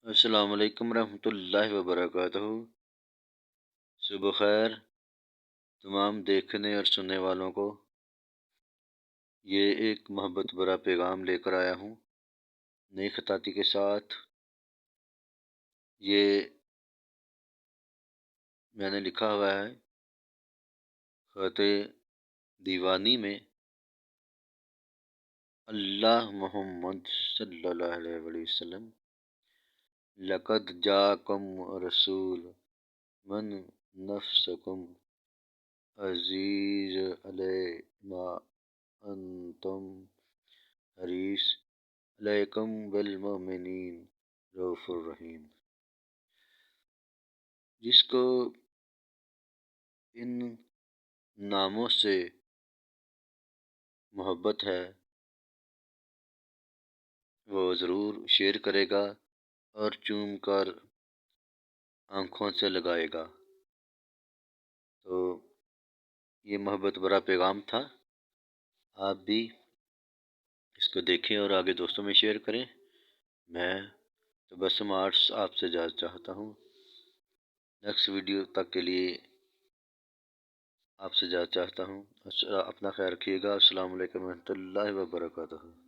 السلام علیکم ورحمۃ اللہ وبرکاتہ۔ صبح خیر تمام دیکھنے اور سننے والوں کو۔ یہ ایک محبت برا پیغام لے کر آیا ہوں نئی خطاطی کے ساتھ۔ یہ میں نے لکھا ہوا ہے خط دیوانی میں، اللہ محمد صلی اللہ علیہ وسلم لقد جاءکم رسول من نفسکم عزیز علیہ ما انتم حریص علیکم بالمؤمنین رؤوف الرحیم۔ جس کو ان ناموں سے محبت ہے وہ ضرور شیئر کرے گا اور چوم کر آنکھوں سے لگائے گا۔ تو یہ محبت برا پیغام تھا، آپ بھی اس کو دیکھیں اور آگے دوستوں میں شیئر کریں۔ میں تبسم آرٹس آپ سے اجازت چاہتا ہوں۔ نیکسٹ ویڈیو تک کے لیے آپ سے اجازت چاہتا ہوں۔ اپنا خیال رکھیے گا۔ السلام علیکم ورحمۃ اللہ وبرکاتہ۔